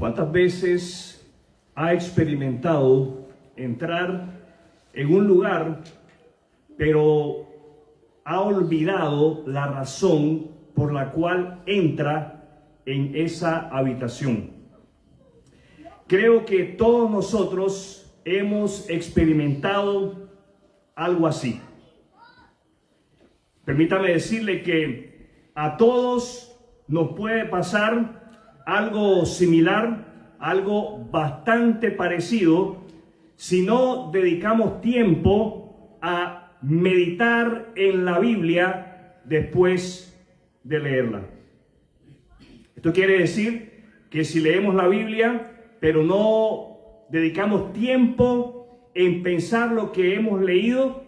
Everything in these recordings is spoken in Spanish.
¿Cuántas veces ha experimentado entrar en un lugar, pero ha olvidado la razón por la cual entra en esa habitación? Creo que todos nosotros hemos experimentado algo así. Permítame decirle que a todos nos puede pasar algo similar, algo bastante parecido, si no dedicamos tiempo a meditar en la Biblia después de leerla. Esto quiere decir que si leemos la Biblia, pero no dedicamos tiempo en pensar lo que hemos leído,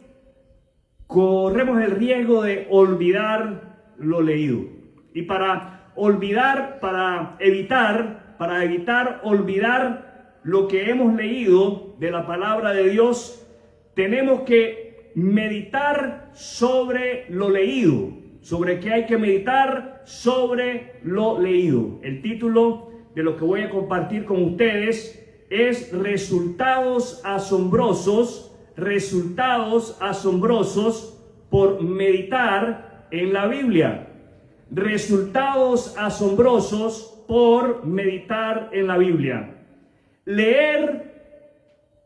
corremos el riesgo de olvidar lo leído. Y para evitar olvidar lo que hemos leído de la palabra de Dios, tenemos que meditar sobre lo leído. ¿Sobre qué hay que meditar? Sobre lo leído. El título de lo que voy a compartir con ustedes es Resultados asombrosos por meditar en la Biblia. Resultados asombrosos por meditar en la Biblia. Leer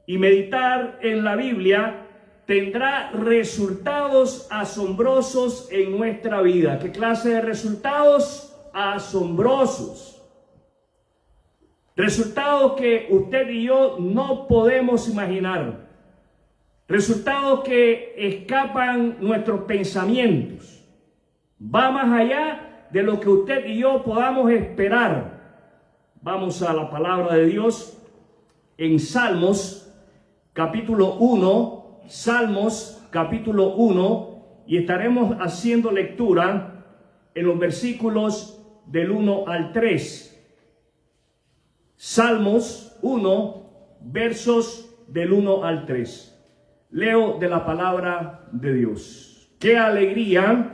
y meditar en la Biblia tendrá resultados asombrosos en nuestra vida. ¿Qué clase de resultados? Asombrosos. Resultados que usted y yo no podemos imaginar. Resultados que escapan nuestros pensamientos. Va más allá de lo que usted y yo podamos esperar. Vamos a la palabra de Dios en Salmos capítulo 1, y estaremos haciendo lectura en los versículos del 1 al 3. Salmos 1, versos del 1 al 3. Leo de la palabra de Dios. ¡Qué alegría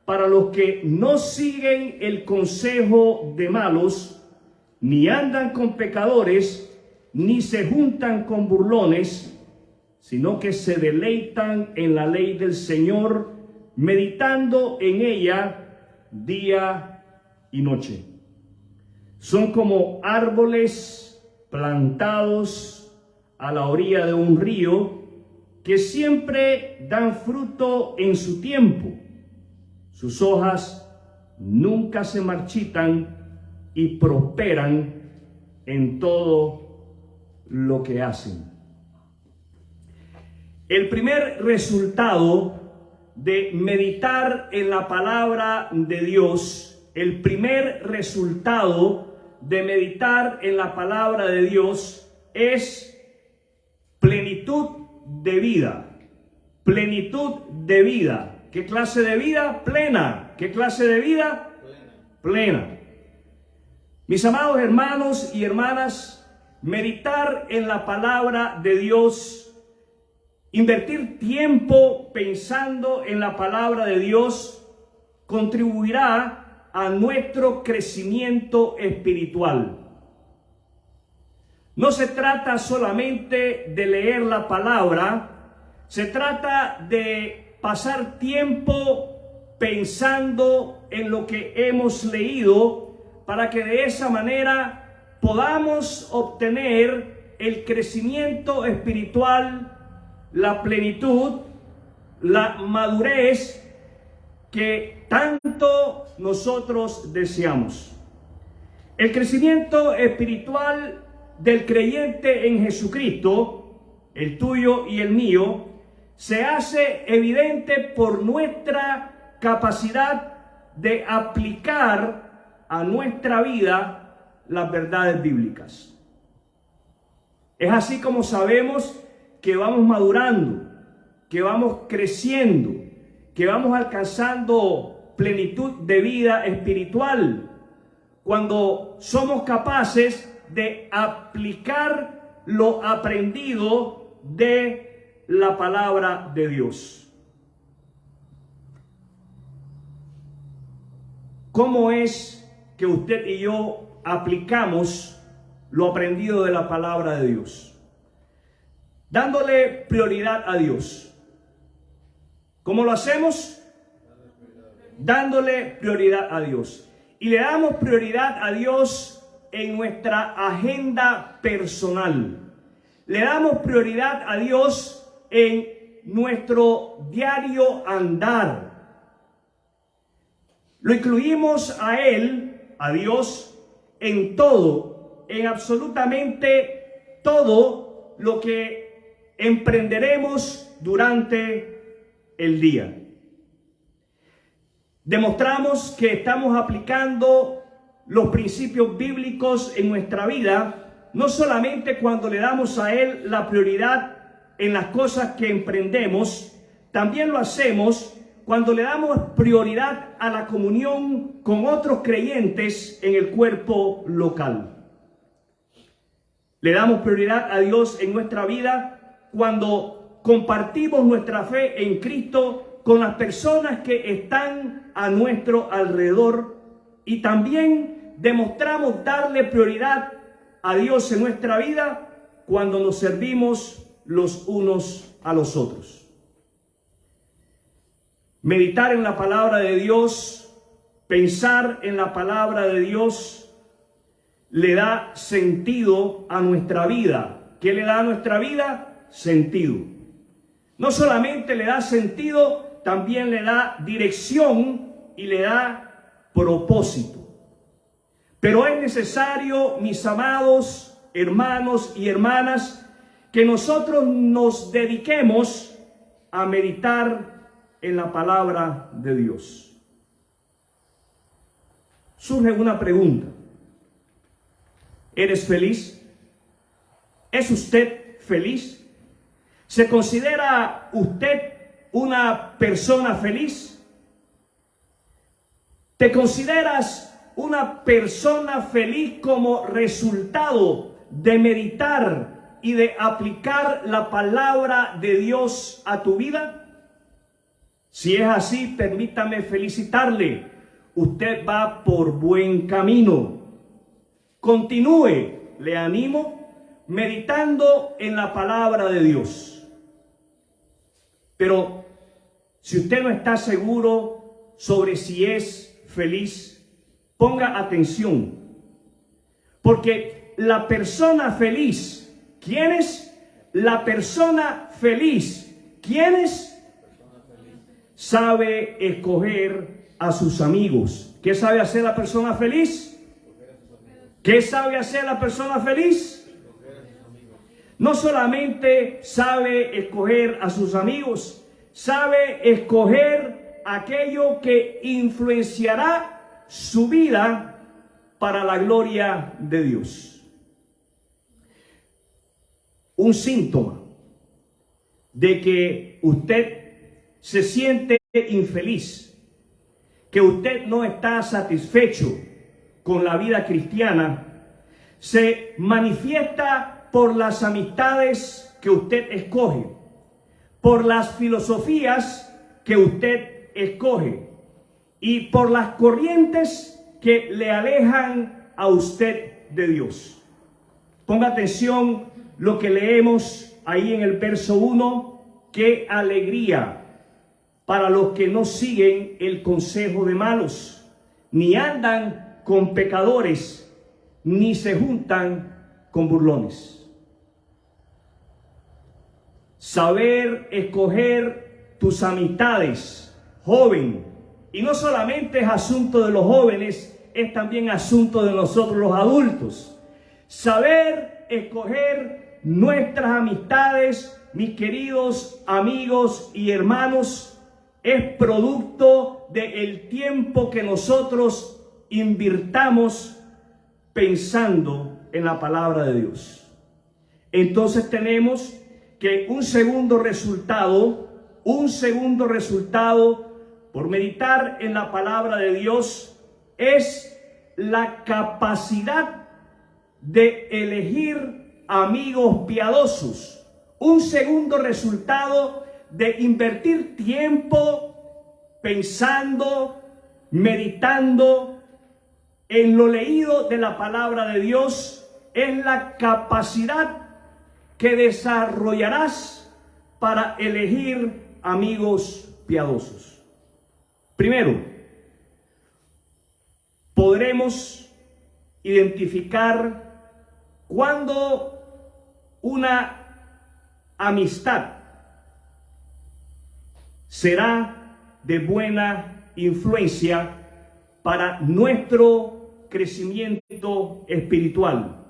para los que no siguen el consejo de malos, ni andan con pecadores, ni se juntan con burlones, sino que se deleitan en la ley del Señor, meditando en ella día y noche. Son como árboles plantados a la orilla de un río, que siempre dan fruto en su tiempo. Sus hojas nunca se marchitan y prosperan en todo lo que hacen. El primer resultado de meditar en la palabra de Dios, es plenitud de vida. Plenitud de vida. ¿Qué clase de vida? Plena. ¿Qué clase de vida? Plena. Mis amados hermanos y hermanas, meditar en la palabra de Dios, invertir tiempo pensando en la palabra de Dios, contribuirá a nuestro crecimiento espiritual. No se trata solamente de leer la palabra, se trata de pasar tiempo pensando en lo que hemos leído, para que de esa manera podamos obtener el crecimiento espiritual, la plenitud, la madurez que tanto nosotros deseamos. El crecimiento espiritual del creyente en Jesucristo, el tuyo y el mío, se hace evidente por nuestra capacidad de aplicar a nuestra vida las verdades bíblicas. Es así como sabemos que vamos madurando, que vamos creciendo, que vamos alcanzando plenitud de vida espiritual, cuando somos capaces de aplicar lo aprendido de la palabra de Dios. ¿Cómo es que usted y yo aplicamos lo aprendido de la palabra de Dios. Dándole prioridad a Dios. ¿Cómo lo hacemos? Dándole prioridad a Dios. Y le damos prioridad a Dios en nuestra agenda personal. Le damos prioridad a Dios en nuestro diario andar. Lo incluimos a Él, a Dios, en todo, en absolutamente todo lo que emprenderemos durante el día. Demostramos que estamos aplicando los principios bíblicos en nuestra vida, no solamente cuando le damos a Él la prioridad en las cosas que emprendemos, también lo hacemos cuando le damos prioridad a la comunión con otros creyentes en el cuerpo local. Le damos prioridad a Dios en nuestra vida cuando compartimos nuestra fe en Cristo con las personas que están a nuestro alrededor, y también demostramos darle prioridad a Dios en nuestra vida cuando nos servimos los unos a los otros. Meditar en la palabra de Dios, pensar en la palabra de Dios, le da sentido a nuestra vida. ¿Qué le da a nuestra vida? Sentido. No solamente le da sentido, también le da dirección y le da propósito. Pero es necesario, mis amados hermanos y hermanas, que nosotros nos dediquemos a meditar en la palabra de Dios. Surge una pregunta. ¿Eres feliz? ¿Es usted feliz? ¿Se considera usted una persona feliz? ¿Te consideras una persona feliz como resultado de meditar y de aplicar la palabra de Dios a tu vida? Si es así, permítame felicitarle. Usted va por buen camino. Continúe, le animo, meditando en la palabra de Dios. Pero si usted no está seguro sobre si es feliz, ponga atención, porque la persona feliz, ¿quién es? La persona feliz, ¿quién es? Sabe escoger a sus amigos. ¿Qué sabe hacer la persona feliz? ¿Qué sabe hacer la persona feliz? No solamente sabe escoger a sus amigos, sabe escoger aquello que influenciará su vida para la gloria de Dios. Un síntoma de que usted se siente infeliz, que usted no está satisfecho con la vida cristiana, se manifiesta por las amistades que usted escoge, por las filosofías que usted escoge y por las corrientes que le alejan a usted de Dios. Ponga atención lo que leemos ahí en el verso 1. ¡Qué alegría para los que no siguen el consejo de malos, ni andan con pecadores, ni se juntan con burlones! Saber escoger tus amistades, joven. Y no solamente es asunto de los jóvenes, es también asunto de nosotros los adultos. Saber escoger nuestras amistades, mis queridos amigos y hermanos, es producto del tiempo que nosotros invirtamos pensando en la palabra de Dios. Entonces tenemos que un segundo resultado por meditar en la palabra de Dios es la capacidad de elegir amigos piadosos. Un segundo resultado de invertir tiempo pensando, meditando en lo leído de la palabra de Dios es la capacidad que desarrollarás para elegir amigos piadosos. Primero, podremos identificar cuando una amistad será de buena influencia para nuestro crecimiento espiritual.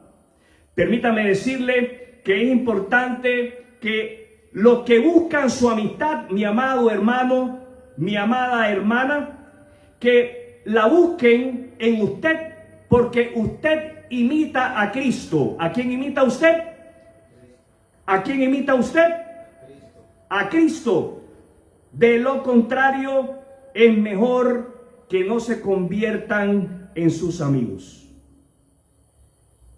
Permítame decirle que es importante que los que buscan su amistad, mi amado hermano, mi amada hermana, que la busquen en usted, porque usted imita a Cristo. ¿A quién imita usted? ¿A quién imita usted? A Cristo. De lo contrario, es mejor que no se conviertan en sus amigos.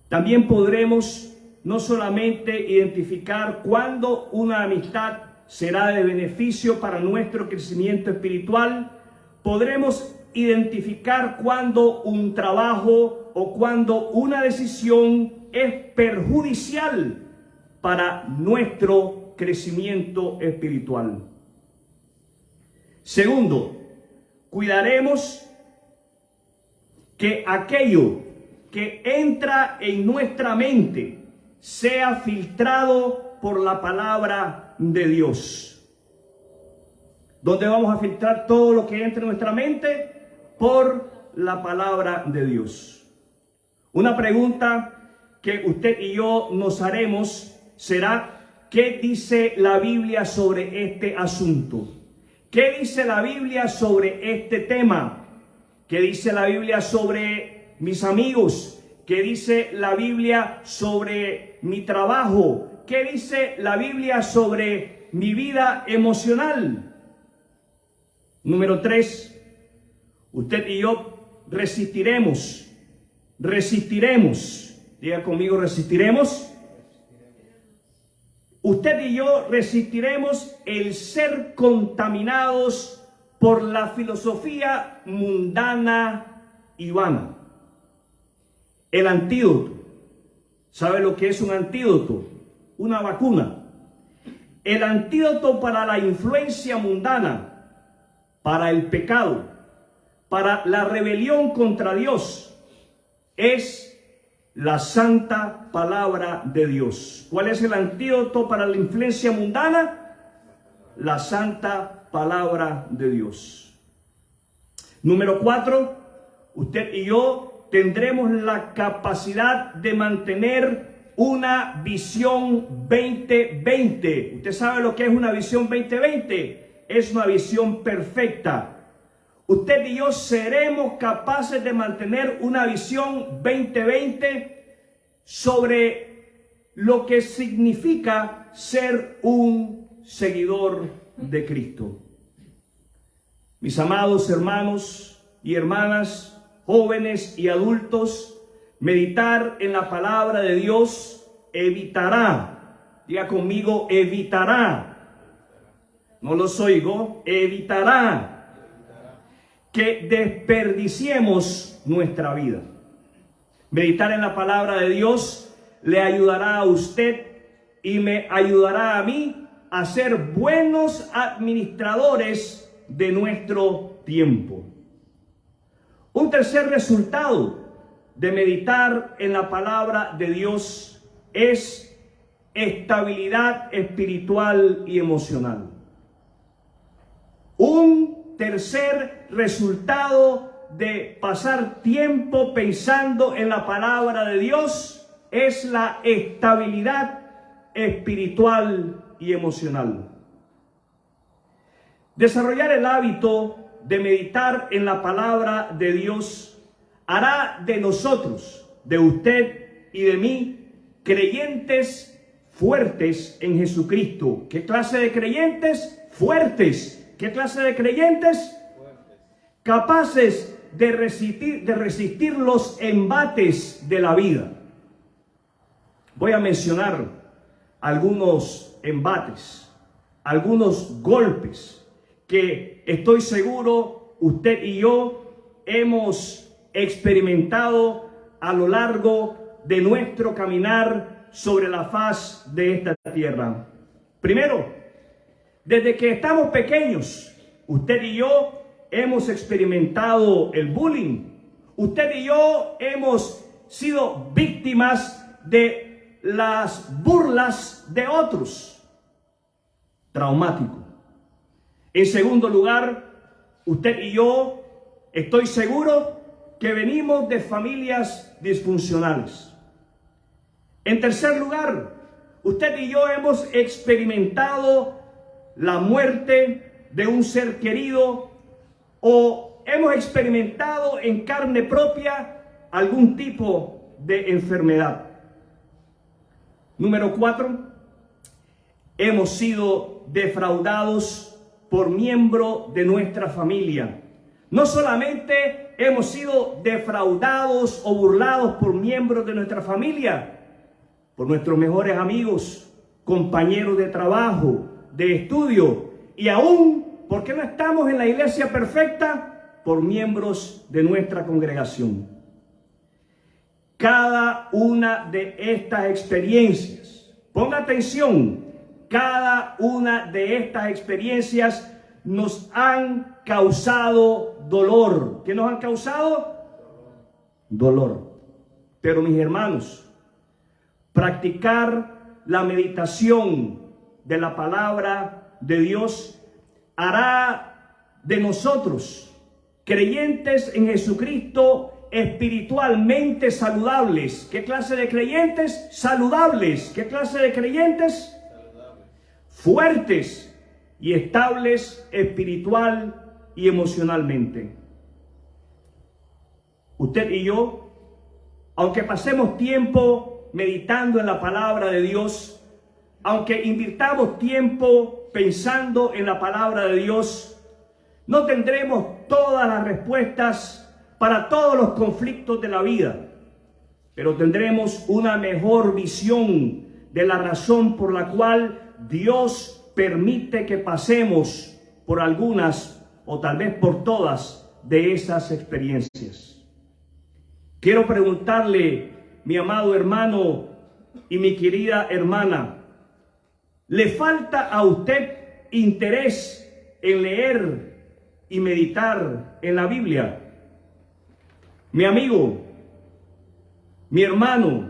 También podremos no solamente identificar cuándo una amistad será de beneficio para nuestro crecimiento espiritual, podremos identificar cuándo un trabajo o cuándo una decisión es perjudicial para nuestro crecimiento espiritual. Segundo, cuidaremos que aquello que entra en nuestra mente sea filtrado por la palabra de Dios. ¿Dónde vamos a filtrar todo lo que entra en nuestra mente? Por la palabra de Dios. Una pregunta que usted y yo nos haremos será: ¿qué dice la Biblia sobre este asunto? ¿Qué dice la Biblia sobre este tema? ¿Qué dice la Biblia sobre mis amigos? ¿Qué dice la Biblia sobre mi trabajo? ¿Qué dice la Biblia sobre mi vida emocional? Número 3, usted y yo resistiremos. Diga conmigo, resistiremos. Usted y yo resistiremos el ser contaminados por la filosofía mundana y vana. El antídoto. ¿Sabe lo que es un antídoto? Una vacuna. El antídoto para la influencia mundana, para el pecado, para la rebelión contra Dios, es la santa palabra de Dios. ¿Cuál es el antídoto para la influencia mundana? La santa palabra de Dios. Número 4, usted y yo tendremos la capacidad de mantener una visión 2020. ¿Usted sabe lo que es una visión 2020? Es una visión perfecta. Usted y yo seremos capaces de mantener una visión 2020 sobre lo que significa ser un seguidor de Cristo. Mis amados hermanos y hermanas, jóvenes y adultos, meditar en la palabra de Dios evitará, diga conmigo, evitará, no los oigo, evitará que desperdiciemos nuestra vida. Meditar en la palabra de Dios le ayudará a usted y me ayudará a mí a ser buenos administradores de nuestro tiempo. Un tercer resultado de meditar en la palabra de Dios es estabilidad espiritual y emocional. Un tercer resultado de pasar tiempo pensando en la palabra de Dios es la estabilidad espiritual y emocional. Desarrollar el hábito de meditar en la palabra de Dios hará de nosotros, de usted y de mí, creyentes fuertes en Jesucristo. ¿Qué clase de creyentes? Fuertes. ¿Qué clase de creyentes? Capaces de resistir los embates de la vida. Voy a mencionar algunos embates, algunos golpes que estoy seguro usted y yo hemos experimentado a lo largo de nuestro caminar sobre la faz de esta tierra. Primero, desde que estamos pequeños, usted y yo hemos experimentado el bullying. Usted y yo hemos sido víctimas de las burlas de otros. Traumático. En segundo lugar, usted y yo, estoy seguro que venimos de familias disfuncionales. En tercer lugar, usted y yo hemos experimentado la muerte de un ser querido o hemos experimentado en carne propia algún tipo de enfermedad. Número 4, hemos sido defraudados por miembro de nuestra familia. No solamente hemos sido defraudados o burlados por miembros de nuestra familia, por nuestros mejores amigos, compañeros de trabajo, de estudio, y aún, ¿por qué no estamos en la iglesia perfecta? Por miembros de nuestra congregación. Cada una de estas experiencias, ponga atención, cada una de estas experiencias nos han causado dolor. ¿Qué nos han causado? Dolor. Pero mis hermanos, practicar la meditación de la palabra de Dios hará de nosotros creyentes en Jesucristo espiritualmente saludables. ¿Qué clase de creyentes? Saludables. ¿Qué clase de creyentes? Saludables. Fuertes y estables espiritual y emocionalmente. Usted y yo, aunque pasemos tiempo meditando en la palabra de Dios, aunque invirtamos tiempo pensando en la palabra de Dios, no tendremos todas las respuestas para todos los conflictos de la vida, pero tendremos una mejor visión de la razón por la cual Dios permite que pasemos por algunas o tal vez por todas de esas experiencias. Quiero preguntarle, mi amado hermano y mi querida hermana, ¿le falta a usted interés en leer y meditar en la Biblia? Mi amigo, mi hermano,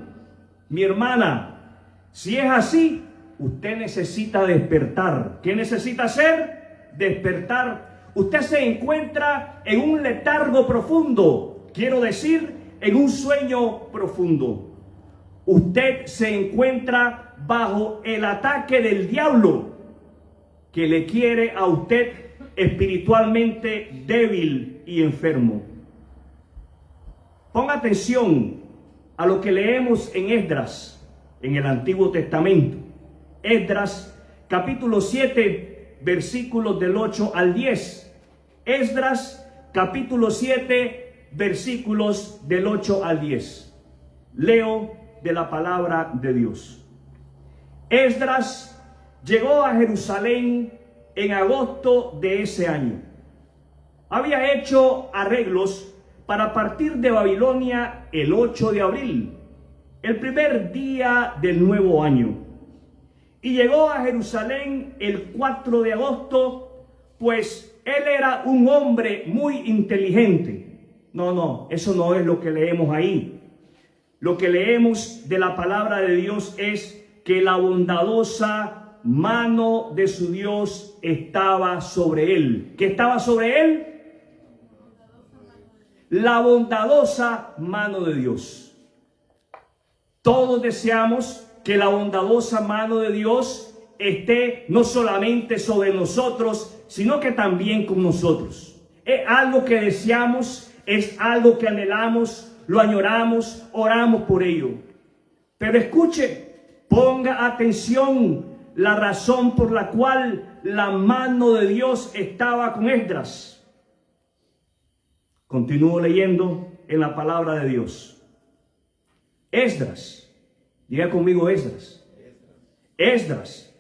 mi hermana, si es así, usted necesita despertar. ¿Qué necesita hacer? Despertar. Usted se encuentra en un letargo profundo, quiero decir, en un sueño profundo. Usted se encuentra bajo el ataque del diablo, que le quiere a usted espiritualmente débil y enfermo. Ponga atención a lo que leemos en Esdras, en el Antiguo Testamento. Esdras, capítulo 7, versículos del 8 al 10. Esdras, capítulo 7, versículos del 8 al 10. Leo de la palabra de Dios. Esdras llegó a Jerusalén en agosto de ese año. Había hecho arreglos para partir de Babilonia el 8 de abril, el primer día del nuevo año. Y llegó a Jerusalén el 4 de agosto, pues él era un hombre muy inteligente. No, eso no es lo que leemos ahí. Lo que leemos de la palabra de Dios es que la bondadosa mano de su Dios estaba sobre él. ¿Qué estaba sobre él? La bondadosa mano de Dios. Todos deseamos que la bondadosa mano de Dios esté no solamente sobre nosotros, sino que también con nosotros. Es algo que deseamos, es algo que anhelamos, lo añoramos, oramos por ello. Pero escuche, ponga atención la razón por la cual la mano de Dios estaba con Esdras. Continúo leyendo en la palabra de Dios. Esdras, diga conmigo Esdras. Esdras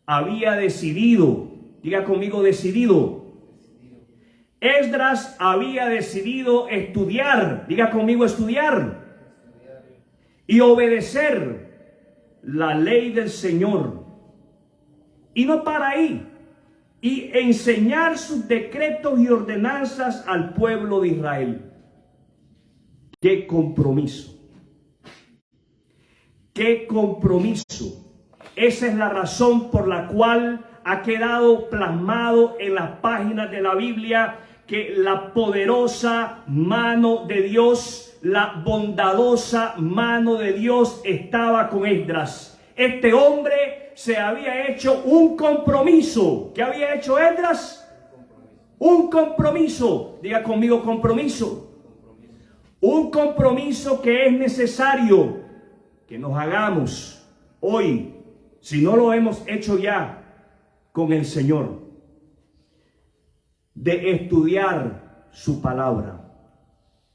había decidido, diga conmigo decidido. Esdras había decidido estudiar, diga conmigo estudiar. y obedecer la ley del Señor. Y no para ahí. Y enseñar sus decretos y ordenanzas al pueblo de Israel. ¡Qué compromiso! ¡Qué compromiso! Esa es la razón por la cual ha quedado plasmado en las páginas de la Biblia que la poderosa mano de Dios, la bondadosa mano de Dios estaba con Esdras. Este hombre se había hecho un compromiso. ¿Qué había hecho Esdras? Un compromiso. Diga conmigo, compromiso. Un compromiso que es necesario que nos hagamos hoy, si no lo hemos hecho ya, con el Señor, de estudiar su palabra.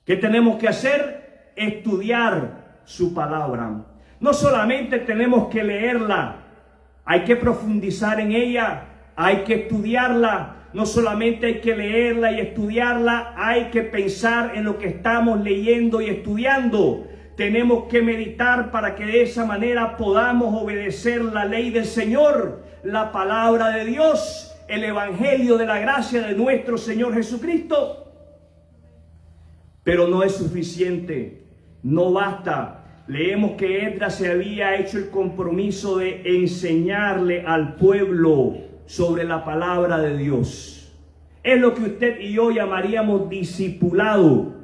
¿Qué tenemos que hacer? Estudiar su palabra. No solamente tenemos que leerla, hay que profundizar en ella, hay que estudiarla. No solamente hay que leerla y estudiarla, hay que pensar en lo que estamos leyendo y estudiando. Tenemos que meditar para que de esa manera podamos obedecer la ley del Señor, la palabra de Dios, el evangelio de la gracia de nuestro Señor Jesucristo. Pero no es suficiente, no basta. Leemos que Esdras se había hecho el compromiso de enseñarle al pueblo sobre la palabra de Dios. Es lo que usted y yo llamaríamos discipulado.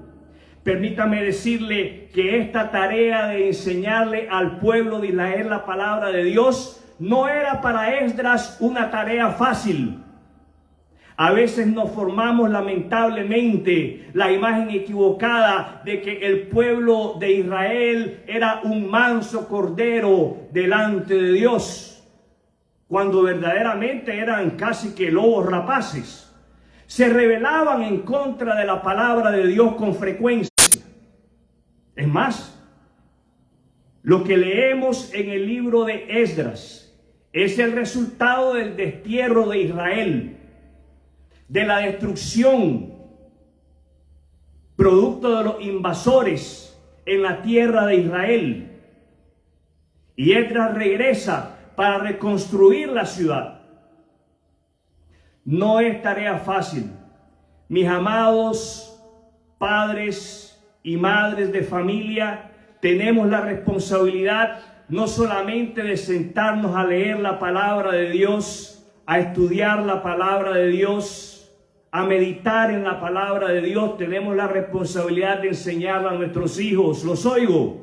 Permítame decirle que esta tarea de enseñarle al pueblo de Israel la palabra de Dios no era para Esdras una tarea fácil. A veces nos formamos lamentablemente la imagen equivocada de que el pueblo de Israel era un manso cordero delante de Dios, cuando verdaderamente eran casi que lobos rapaces. Se rebelaban en contra de la palabra de Dios con frecuencia. Es más, lo que leemos en el libro de Esdras es el resultado del destierro de Israel, de la destrucción, producto de los invasores en la tierra de Israel. Y Esdras regresa para reconstruir la ciudad. No es tarea fácil. Mis amados padres y madres de familia, tenemos la responsabilidad no solamente de sentarnos a leer la palabra de Dios, a estudiar la palabra de Dios, a meditar en la palabra de Dios. Tenemos la responsabilidad de enseñarla a nuestros hijos. Los oigo.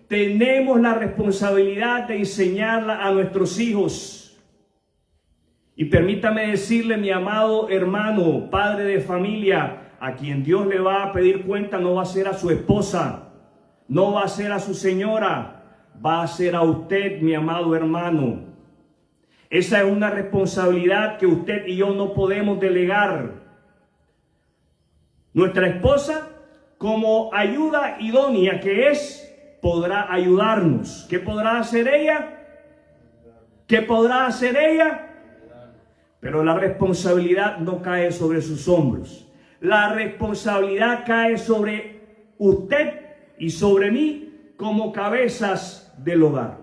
Tenemos la responsabilidad de enseñarla a nuestros hijos. Y permítame decirle, mi amado hermano, padre de familia, a quien Dios le va a pedir cuenta no va a ser a su esposa, no va a ser a su señora, va a ser a usted, mi amado hermano. Esa es una responsabilidad que usted y yo no podemos delegar. Nuestra esposa, como ayuda idónea que es, podrá ayudarnos. ¿Qué podrá hacer ella? ¿Qué podrá hacer ella? Pero la responsabilidad no cae sobre sus hombros. La responsabilidad cae sobre usted y sobre mí como cabezas del hogar.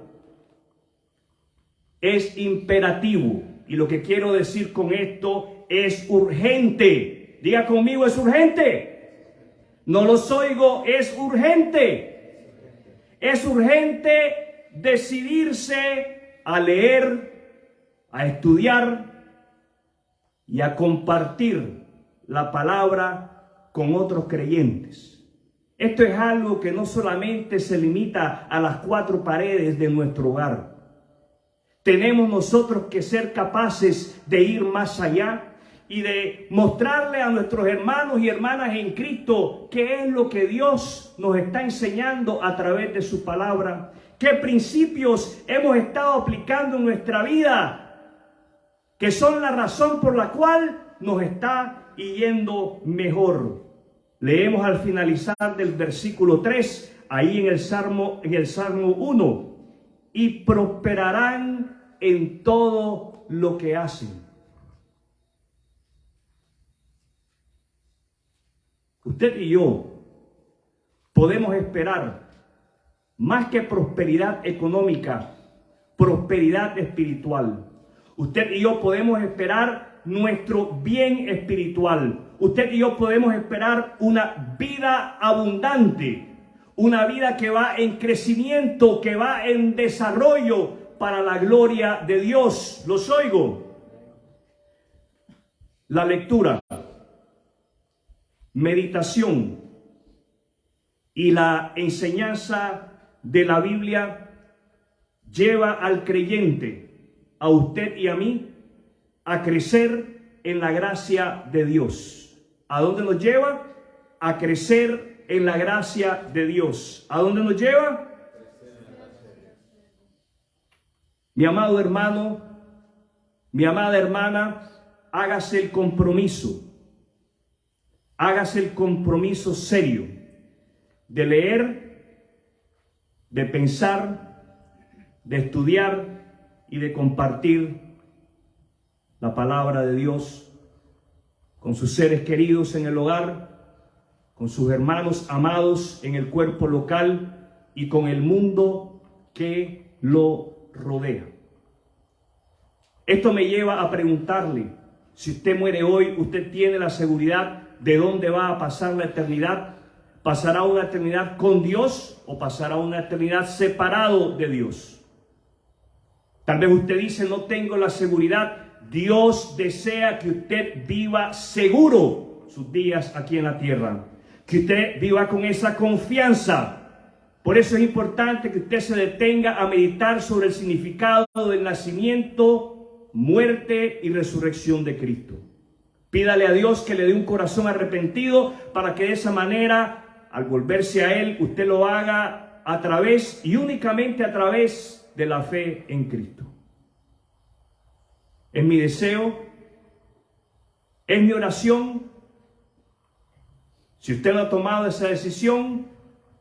Es imperativo, y lo que quiero decir con esto es urgente. Diga conmigo, es urgente. No los oigo, es urgente. Es urgente decidirse a leer, a estudiar y a compartir la palabra con otros creyentes. Esto es algo que no solamente se limita a las cuatro paredes de nuestro hogar. Tenemos nosotros que ser capaces de ir más allá y de mostrarle a nuestros hermanos y hermanas en Cristo qué es lo que Dios nos está enseñando a través de su palabra, qué principios hemos estado aplicando en nuestra vida, que son la razón por la cual nos está yendo mejor. Leemos al finalizar del versículo 3, ahí en el Salmo 1, y prosperarán en todo lo que hacen. Usted y yo podemos esperar más que prosperidad económica, prosperidad espiritual. Usted y yo podemos esperar nuestro bien espiritual. Usted y yo podemos esperar una vida abundante, una vida que va en crecimiento, que va en desarrollo para la gloria de Dios. ¿Los oigo? La lectura, meditación y la enseñanza de la Biblia lleva al creyente, a usted y a mí, a crecer en la gracia de Dios. ¿A dónde nos lleva? A crecer en la gracia de Dios. ¿A dónde nos lleva? Mi amado hermano, mi amada hermana, hágase el compromiso serio de leer, de pensar, de estudiar y de compartir la palabra de Dios con sus seres queridos en el hogar, con sus hermanos amados en el cuerpo local y con el mundo que lo rodea. Esto me lleva a preguntarle, si usted muere hoy, ¿usted tiene la seguridad de dónde va a pasar la eternidad? ¿Pasará una eternidad con Dios o pasará una eternidad separado de Dios? Tal vez usted dice, no tengo la seguridad. Dios desea que usted viva seguro sus días aquí en la tierra, que usted viva con esa confianza. Por eso es importante que usted se detenga a meditar sobre el significado del nacimiento, muerte y resurrección de Cristo. Pídale a Dios que le dé un corazón arrepentido para que de esa manera, al volverse a Él, usted lo haga a través y únicamente a través de la fe en Cristo. Es mi deseo, es mi oración. Si usted no ha tomado esa decisión,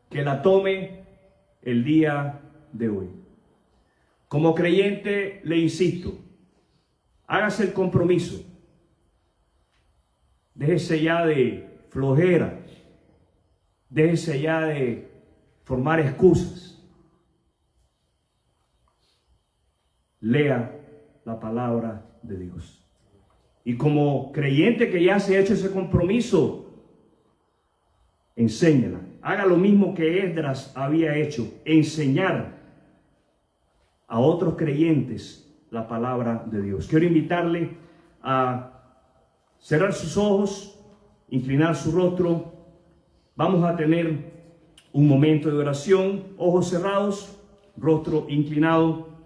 que la tome el día de hoy. Como creyente, le insisto, hágase el compromiso. Déjese ya de flojera. Déjese ya de formar excusas. Lea la palabra de Dios. Y como creyente que ya se ha hecho ese compromiso, enséñela. Haga lo mismo que Esdras había hecho, enseñar a otros creyentes la palabra de Dios. Quiero invitarle a cerrar sus ojos, inclinar su rostro. Vamos a tener un momento de oración, ojos cerrados, rostro inclinado.